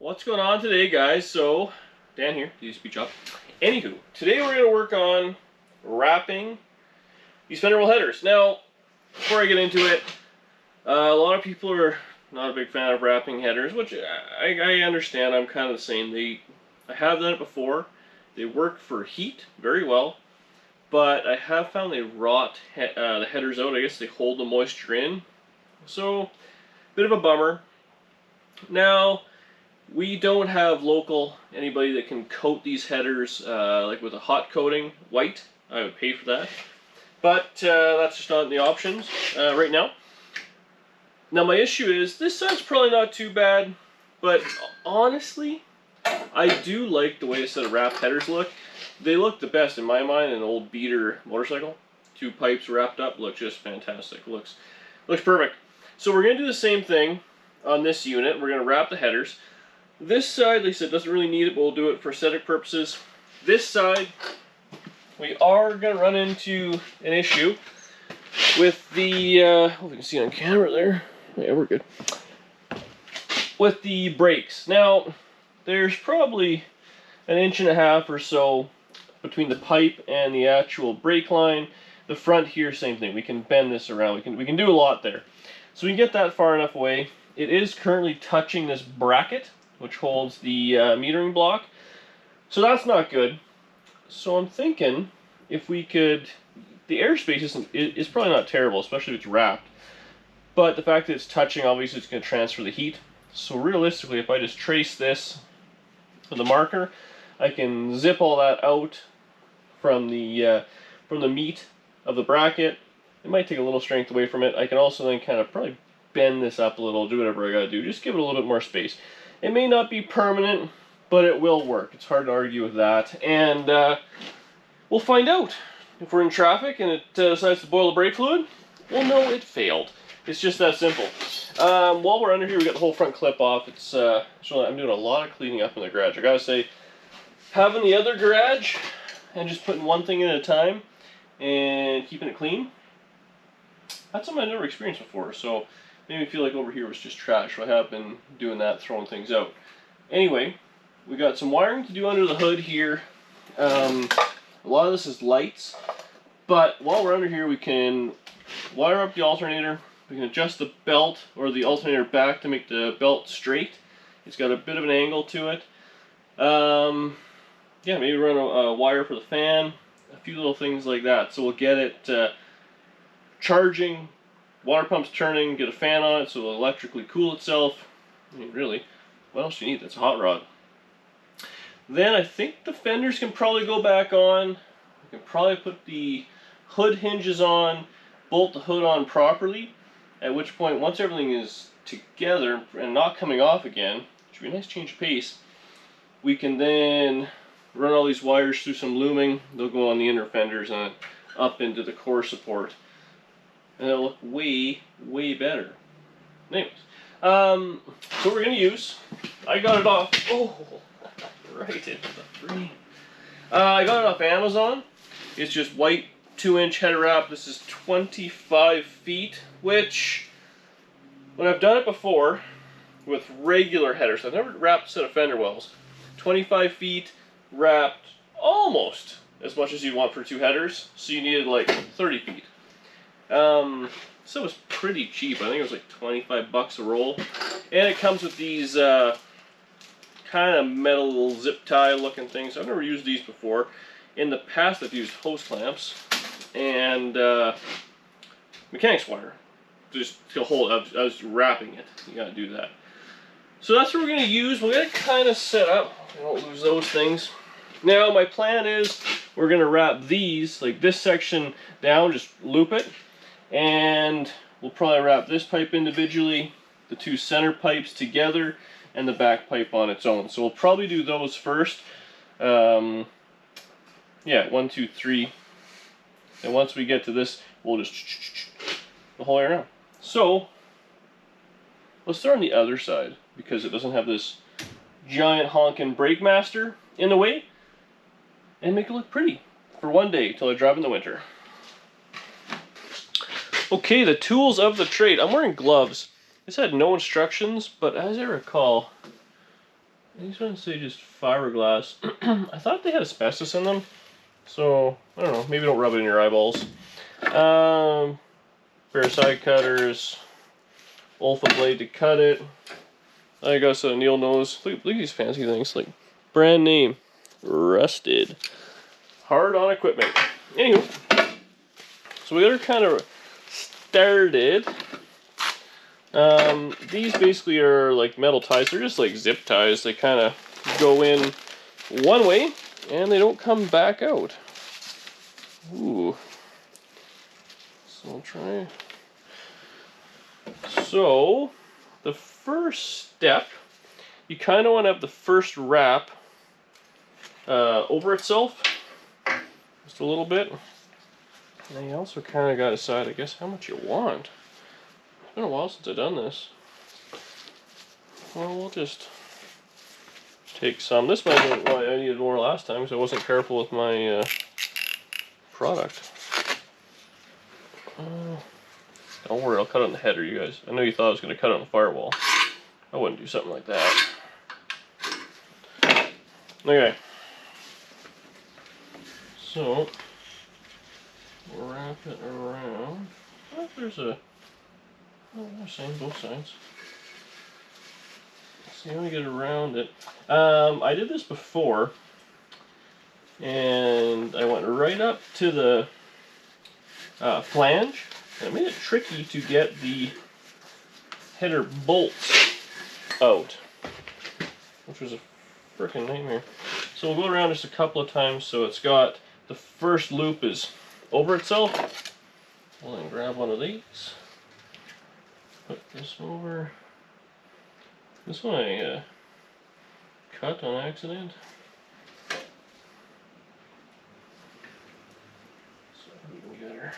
What's going on today, guys? So, Dan here, do you speech up? Anywho, today we're going to work on wrapping these fender well headers. Now, before I get into it, a lot of people are not a big fan of wrapping headers, which I understand. I'm kind of the same. I have done it before. They work for heat very well, but I have found they rot the headers out. I guess they hold the moisture in. So, bit of a bummer. Now, we don't have anybody that can coat these headers like with a hot coating white. I would pay for that, but that's just not in the options right now. Now my issue is this side's probably not too bad, but honestly, I do like the way a set of wrapped headers look. They look the best in my mind. An old beater motorcycle, 2 pipes wrapped up, look just fantastic. Looks perfect. So we're gonna do the same thing on this unit. We're gonna wrap the headers. This side, like I said, doesn't really need it, but we'll do it for aesthetic purposes. This side, we are going to run into an issue with the, hope you can see on camera there. Yeah, we're good. With the brakes. Now, there's probably 1.5 inches or so between the pipe and the actual brake line. The front here, same thing. We can bend this around. We can do a lot there. So we can get that far enough away. It is currently touching this bracket, which holds the metering block. So that's not good. So I'm thinking if we could, the airspace is probably not terrible, especially if it's wrapped. But the fact that it's touching, obviously it's going to transfer the heat. So realistically, if I just trace this with a marker, I can zip all that out from the meat of the bracket. It might take a little strength away from it. I can also then kind of probably bend this up a little, do whatever I gotta do, just give it a little bit more space. It may not be permanent, but it will work. It's hard to argue with that. And we'll find out. If we're in traffic and it decides to boil the brake fluid, we'll know it failed. It's just that simple. While we're under here, we got the whole front clip off. It's so I'm doing a lot of cleaning up in the garage. I gotta say, having the other garage and just putting one thing in at a time and keeping it clean, that's something I've never experienced before. So made me feel like over here was just trash. So I have been doing that, throwing things out. Anyway, we got some wiring to do under the hood here. A lot of this is lights, but while we're under here, we can wire up the alternator. We can adjust the belt or the alternator back to make the belt straight. It's got a bit of an angle to it. Yeah, maybe run a wire for the fan, a few little things like that. So we'll get it charging, water pump's turning, get a fan on it so it'll electrically cool itself. I mean, really, what else do you need? That's a hot rod. Then I think the fenders can probably go back on. We can probably put the hood hinges on, bolt the hood on properly, at which point, once everything is together and not coming off again, which would be a nice change of pace, we can then run all these wires through some looming. They'll go on the inner fenders and up into the core support. And it'll look way, way better. Anyways, so we're going to use, I got it off, right into the free. I got it off Amazon. It's just white 2-inch header wrap. This is 25 feet, which, when I've done it before with regular headers, I've never wrapped a set of fender wells. 25 feet wrapped almost as much as you want for 2 headers, so you needed like 30 feet. So it was pretty cheap. I think it was like 25 bucks a roll. And it comes with these kind of metal zip tie looking things. I've never used these before. In the past I've used hose clamps and mechanics wire. Just to hold, I was wrapping it. You gotta do that. So that's what we're gonna use. We're gonna kind of set up. I don't lose those things. Now my plan is we're gonna wrap these, like this section down, just loop it. And we'll probably wrap this pipe individually, the 2 center pipes together, and the back pipe on its own. So we'll probably do those first. Yeah, 1, 2, 3. And once we get to this, we'll just the whole way around. So let's start on the other side because it doesn't have this giant honking brake master in the way, and make it look pretty for one day till I drive in the winter. Okay, the tools of the trade. I'm wearing gloves. This had no instructions, but as I recall, These ones say just fiberglass. I thought they had asbestos in them, so I don't know. Maybe don't rub it in your eyeballs. Pair of side cutters, Olfa blade to cut it. I got some Neil nose. Look at these fancy things, like brand name, rusted, hard on equipment. Anywho, so we got her kind of started. These basically are like metal ties. They're just like zip ties. They kind of go in one way and they don't come back out. Ooh. So I'll try. So the first step, you kind of want to have the first wrap over itself just a little bit. And then you also kind of got to decide, I guess, how much you want. It's been a while since I've done this. Well, we'll just take some. This might have been why I needed more last time because I wasn't careful with my product. Don't worry, I'll cut it on the header, you guys. I know you thought I was going to cut it on the firewall. I wouldn't do something like that. Okay. So, wrap it around. Oh, there's a... Oh, they're same both sides. See how we get around it. I did this before, and I went right up to the flange, and it made it tricky to get the header bolts out, which was a freaking nightmare. So we'll go around just a couple of times so it's got the first loop is over itself. We'll then grab one of these. Put this over. This one I cut on accident. So we can get her.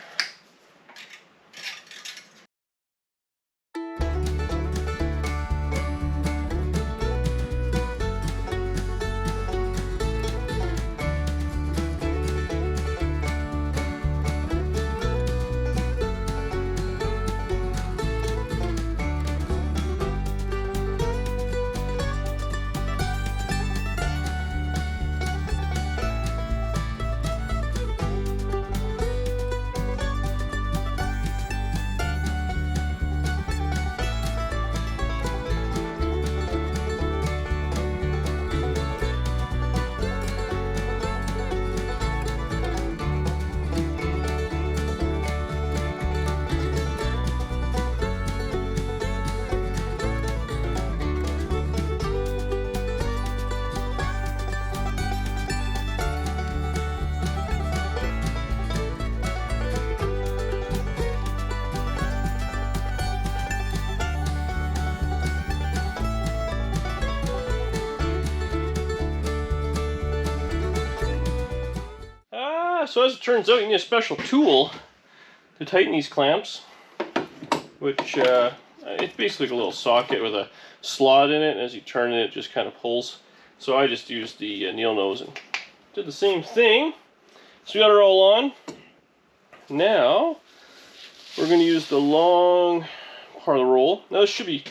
So as it turns out, you need a special tool to tighten these clamps, which it's basically like a little socket with a slot in it, and as you turn it, it just kind of pulls. So I just used the Neil nose and did the same thing. So we got her all on. Now we're going to use the long part of the roll. Now this should be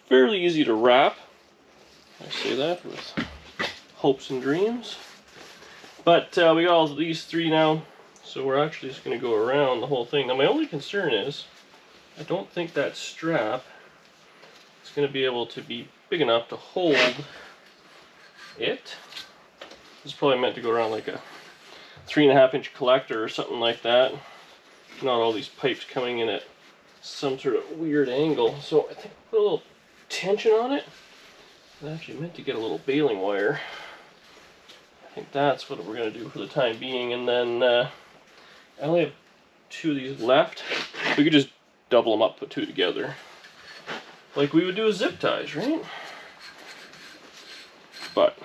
fairly easy to wrap. I say that with hopes and dreams. But we got all these three now, so we're actually just going to go around the whole thing. Now my only concern is, I don't think that strap is going to be able to be big enough to hold it. This is probably meant to go around like a 3.5-inch collector or something like that. Not all these pipes coming in at some sort of weird angle. So I think put a little tension on it. I actually meant to get a little baling wire. I think that's what we're going to do for the time being, and then I only have 2 of these left. We could just double them up, put 2 together, like we would do with zip ties, right? But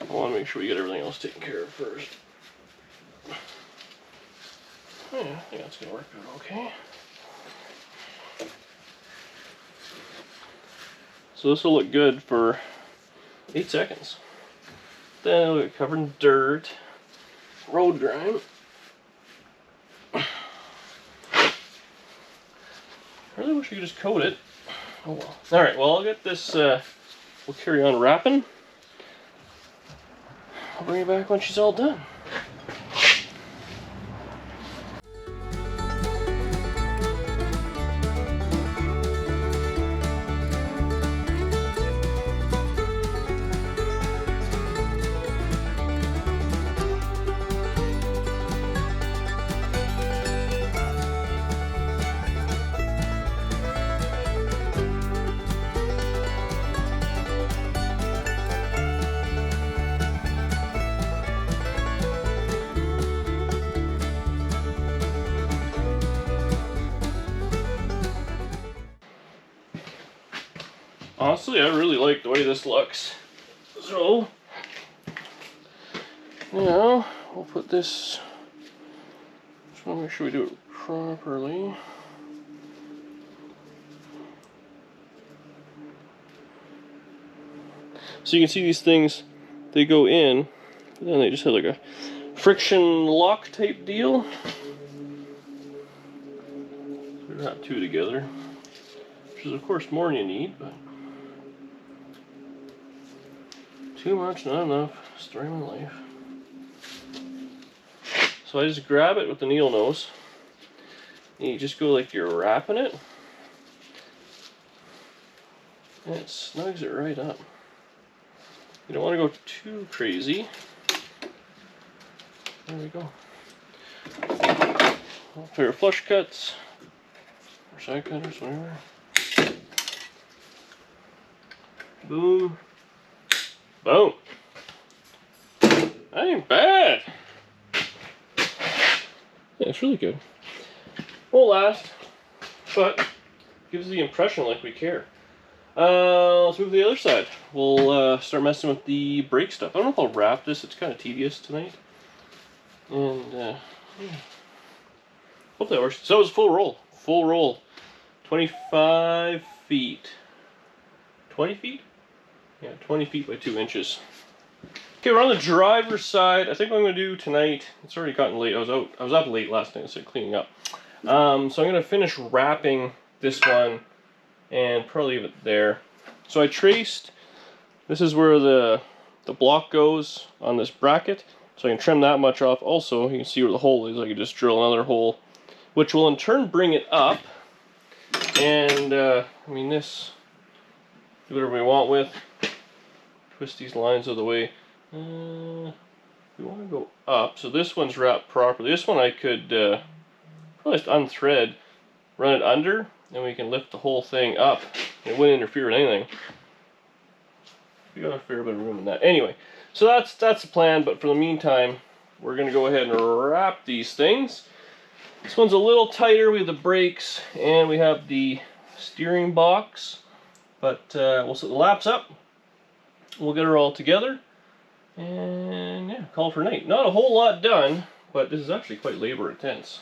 I want to make sure we get everything else taken care of first. Oh, yeah, I think that's going to work out okay. So this will look good for 8 seconds. Then it'll get covered in dirt, road grime. I really wish I could just coat it. Oh well. Alright, well I'll get this we'll carry on wrapping. I'll bring it back when she's all done. Honestly, I really like the way this looks. So, now we'll put this. Just want to make sure we do it properly. So you can see these things, they go in, and then they just have like a friction lock type deal. So we wrap two together, which is of course more than you need, but too much, not enough. Story of my life. So I just grab it with the needle nose, and you just go like you're wrapping it, and it snugs it right up. You don't want to go too crazy. There we go. A pair of flush cuts, or side cutters, whatever. Boom. Boom. That ain't bad. Yeah, it's really good. Won't last, but gives the impression like we care. Let's move to the other side. We'll start messing with the brake stuff. I don't know if I'll wrap this. It's kind of tedious tonight. And yeah. Hope that works. So it was full roll. Full roll. 25 feet. 20 feet? Yeah, 20 feet by 2 inches. Okay, we're on the driver's side. I think what I'm going to do tonight, it's already gotten late. I was up late last night, so cleaning up. So I'm going to finish wrapping this one and probably leave it there. So I traced, this is where the block goes on this bracket. So I can trim that much off. Also, you can see where the hole is. I can just drill another hole, which will in turn bring it up. And, I mean, this, do whatever we want with. Twist these lines out of the way. We want to go up. So this one's wrapped properly. This one I could probably just unthread, run it under, and we can lift the whole thing up. It wouldn't interfere with anything. We got a fair bit of room in that. Anyway, so that's the plan, but for the meantime, we're going to go ahead and wrap these things. This one's a little tighter. We have the brakes, and we have the steering box. But we'll set the laps up. We'll get her all together. And yeah, call for night. Not a whole lot done, but this is actually quite labor intense.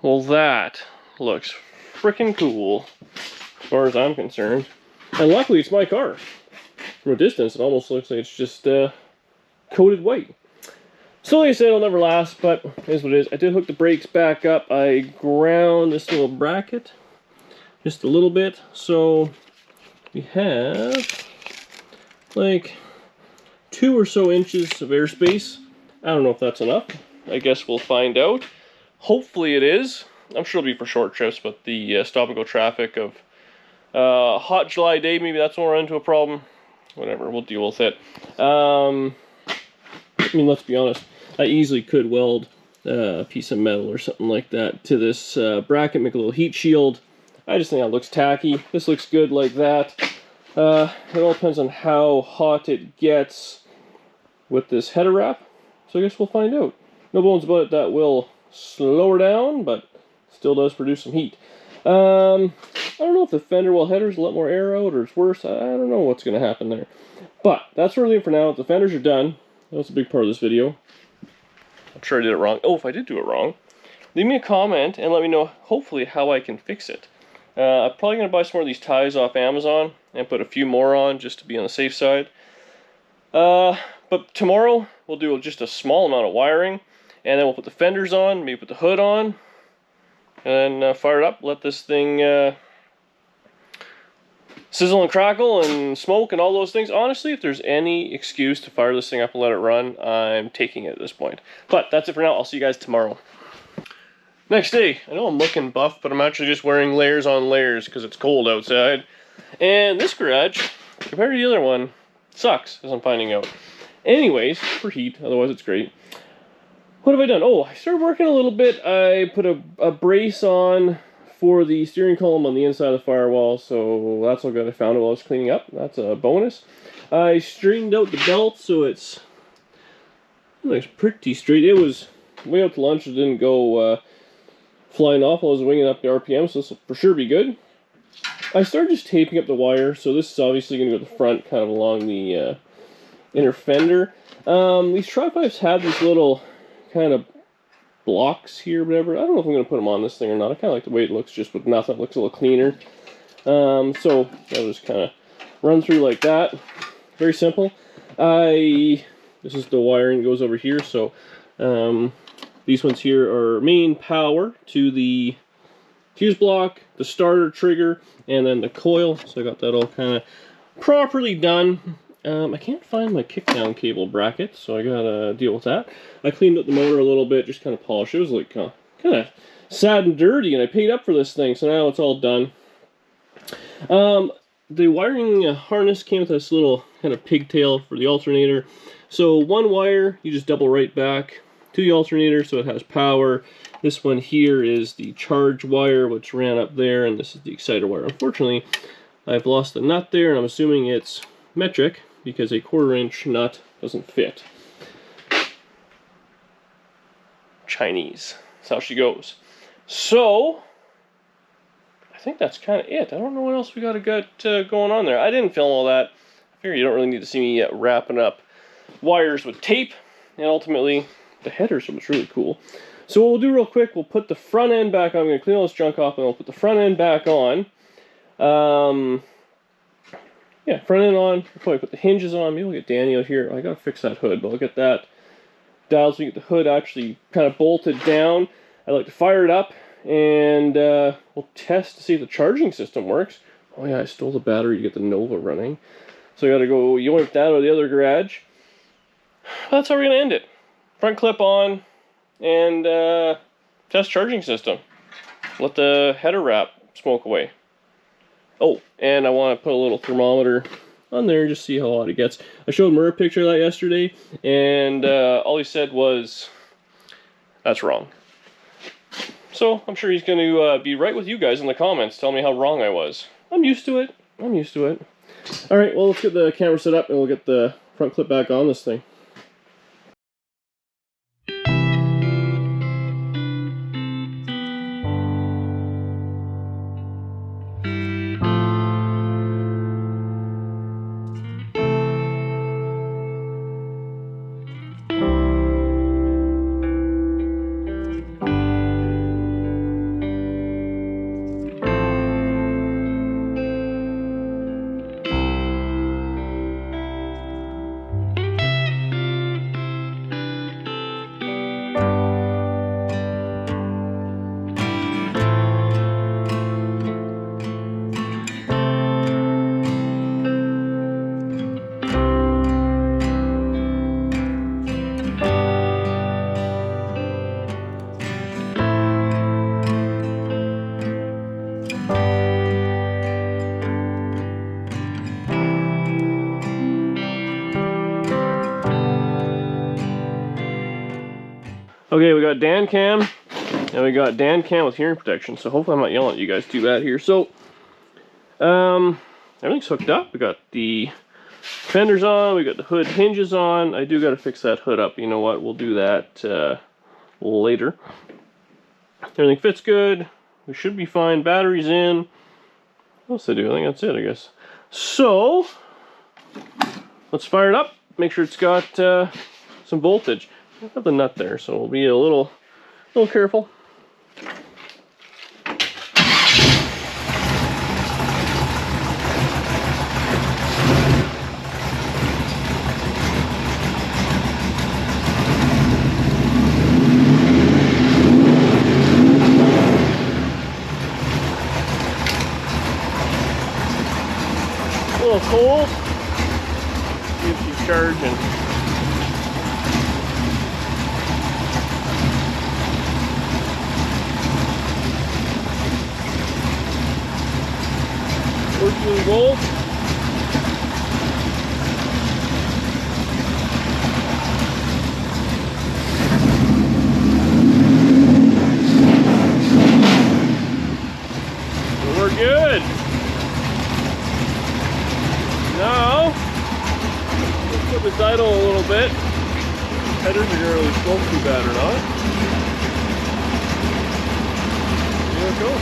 Well, that looks freaking cool, as far as I'm concerned. And luckily, it's my car. From a distance, it almost looks like it's just coated white. So like I said, it'll never last, but it is what it is. I did hook the brakes back up. I ground this little bracket just a little bit. So we have like 2 or so inches of airspace. I don't know if that's enough. I guess we'll find out. Hopefully it is. I'm sure it'll be for short trips, but the stop and go traffic of hot July day, maybe that's when we're into a problem. Whatever, we'll deal with it. I mean, let's be honest, I easily could weld a piece of metal or something like that to this bracket, make a little heat shield. I just think that looks tacky. This looks good like that. It all depends on how hot it gets with this header wrap. So I guess we'll find out. No bones about it, that will slow her down, but still does produce some heat. I don't know if the fender well header's a lot more air out or it's worse. I don't know what's going to happen there. But that's where we're leaving for now. The fenders are done. That was a big part of this video. I'm sure I did it wrong. Oh, if I did do it wrong, leave me a comment and let me know, hopefully, how I can fix it. I'm probably going to buy some more of these ties off Amazon and put a few more on just to be on the safe side. But tomorrow, we'll do just a small amount of wiring, and then we'll put the fenders on, maybe put the hood on, and then fire it up, let this thing sizzle and crackle and smoke and all those things. Honestly, if there's any excuse to fire this thing up and let it run, I'm taking it at this point. But that's it for now. I'll see you guys tomorrow. Next day. I know I'm looking buff, but I'm actually just wearing layers on layers because it's cold outside. And this garage, compared to the other one, sucks, as I'm finding out. Anyways, for heat, otherwise it's great. What have I done? Oh, I started working a little bit. I put a brace on for the steering column on the inside of the firewall, so that's all good. I found it while I was cleaning up. That's a bonus. I straightened out the belt so it's pretty straight. It was way out to lunch. It didn't go flying off while I was winging up the RPM, so this will for sure be good. I started just taping up the wire, so this is obviously going to go to the front, kind of along the inner fender. These tri-pipes have these little kind of blocks here, whatever. I don't know if I'm going to put them on this thing or not. I kind of like the way it looks, just with nothing. It looks a little cleaner. So I'll just kind of run through like that. Very simple. This is the wiring that goes over here. So these ones here are main power to the fuse block, the starter trigger, and then the coil. So I got that all kind of properly done. I can't find my kickdown cable bracket, so I gotta deal with that. I cleaned up the motor a little bit, just kind of polished it. It was like kind of sad and dirty, and I paid up for this thing, so now it's all done. The wiring harness came with this little kind of pigtail for the alternator. So one wire, you just double right back to the alternator, so it has power. This one here is the charge wire, which ran up there, and this is the exciter wire. Unfortunately, I've lost the nut there, and I'm assuming it's metric, because a 1/4-inch nut doesn't fit. Chinese. That's how she goes. So, I think that's kind of it. I don't know what else we got going on there. I didn't film all that. I figure you don't really need to see me wrapping up wires with tape. And ultimately, the headers are what's really cool. So what we'll do real quick, we'll put the front end back on. I'm going to clean all this junk off, and we'll put the front end back on. Yeah, front end on. I'll probably put the hinges on. Maybe we'll get Danny out here. I gotta fix that hood, but I'll get that dialed so we get the hood actually kind of bolted down. I like to fire it up, and we'll test to see if the charging system works. Oh yeah, I stole the battery to get the Nova running. So I gotta go yoink that out of the other garage. That's how we're gonna end it. Front clip on, and test charging system. Let the header wrap smoke away. Oh, and I want to put a little thermometer on there and just see how hot it gets. I showed Murr a picture of that yesterday, and all he said was, that's wrong. So I'm sure he's going to be right with you guys in the comments, telling me how wrong I was. I'm used to it. I'm used to it. Alright, well, let's get the camera set up and we'll get the front clip back on this thing. Okay, we got Dan cam, and we got Dan cam with hearing protection. So hopefully I'm not yelling at you guys too bad here. So, everything's hooked up. We got the fenders on, we got the hood hinges on. I do got to fix that hood up. You know what? We'll do that later. Everything fits good. We should be fine. Batteries in. What else I do? I think that's it, I guess. So, let's fire it up. Make sure it's got some voltage. I have the nut there, so we'll be a little careful. A little cold. See if she's charging. Working gold. We're good. Now, let's put this idle a little bit. Headers are gonna really smoke too bad or not. There it goes.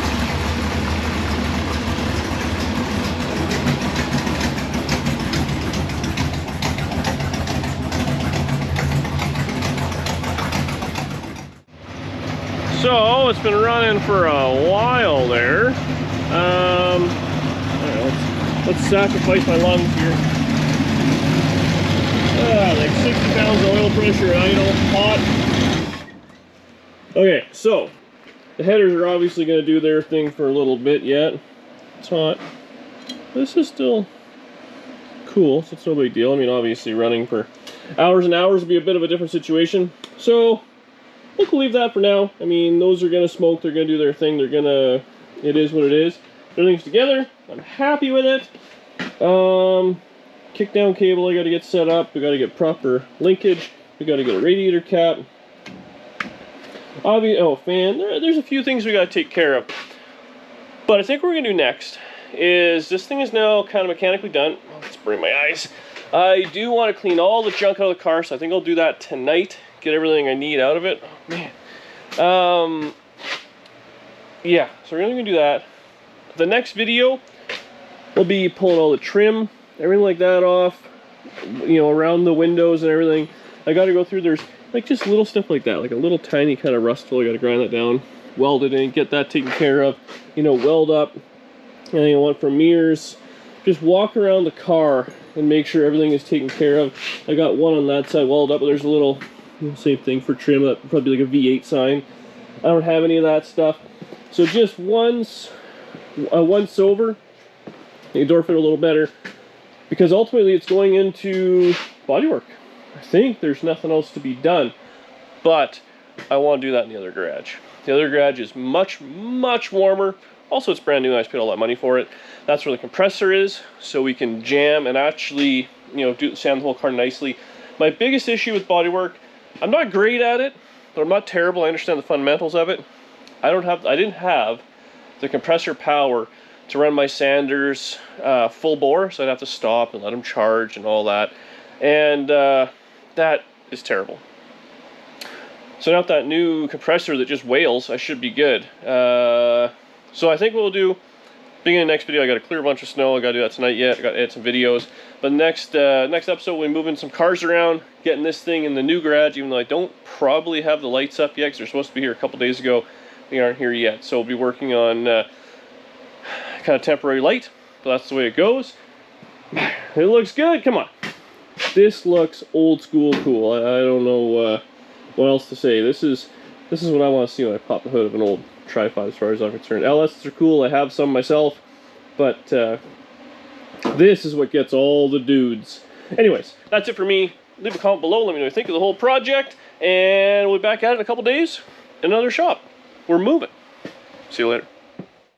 So it's been running for a while there. Let's sacrifice my lungs here. Like 60 pounds of oil pressure, idle, hot. Okay, so the headers are obviously going to do their thing for a little bit yet. It's hot. This is still cool, so it's no big deal. I mean, obviously running for hours and hours would be a bit of a different situation. So we'll leave that for now. I mean, those are going to smoke. They're going to do their thing. It is what it is. Everything's together. I'm happy with it. Kick down cable I got to get set up. We got to get proper linkage. We got to get a radiator cap. Fan. There's a few things we got to take care of. But I think what we're going to do next is, this thing is now kind of mechanically done. Oh, let's burn my eyes. I do want to clean all the junk out of the car, so I think I'll do that tonight. Get everything I need out of it. Oh, man. Yeah, so we're going to do that. The next video will be pulling all the trim, everything like that off, you know, around the windows and everything. I got to go through, there's like just little stuff like that, like a little tiny kind of rust tool. I got to grind that down, weld it in, get that taken care of, you know, weld up anything I want for mirrors. Just walk around the car and make sure everything is taken care of. I got one on that side welded up, but there's a little, same thing for trim, that probably like a V8 sign. I don't have any of that stuff. So just once over, you dwarf it a little better, because ultimately it's going into bodywork. I think there's nothing else to be done, but I want to do that in the other garage. The other garage is much, much warmer. Also, it's brand new. I just paid all that money for it. That's where the compressor is, so we can jam and actually, you know, sand the whole car nicely. My biggest issue with bodywork, I'm not great at it, but I'm not terrible. I understand the fundamentals of it. I didn't have the compressor power to run my sanders full bore, so I'd have to stop and let them charge and all that, and that is terrible. So now with that new compressor that just wails, I should be good. So I think what we'll do, beginning of the next video, I got to clear a bunch of snow. I got to do that tonight yet. I got to edit some videos. But next episode, we'll be moving some cars around, getting this thing in the new garage, even though I don't probably have the lights up yet, because they're supposed to be here a couple days ago. They aren't here yet. So we'll be working on kind of temporary light. So that's the way it goes. It looks good. Come on. This looks old school cool. I don't know what else to say. This is what I want to see when I pop the hood of an old tripod, as far as I'm concerned. LSs are cool. I have some myself, but this is what gets all the dudes. Anyways, that's it for me. Leave a comment below. Let me know what you think of the whole project, and we'll be back at it in a couple days in another shop. We're moving. See you later.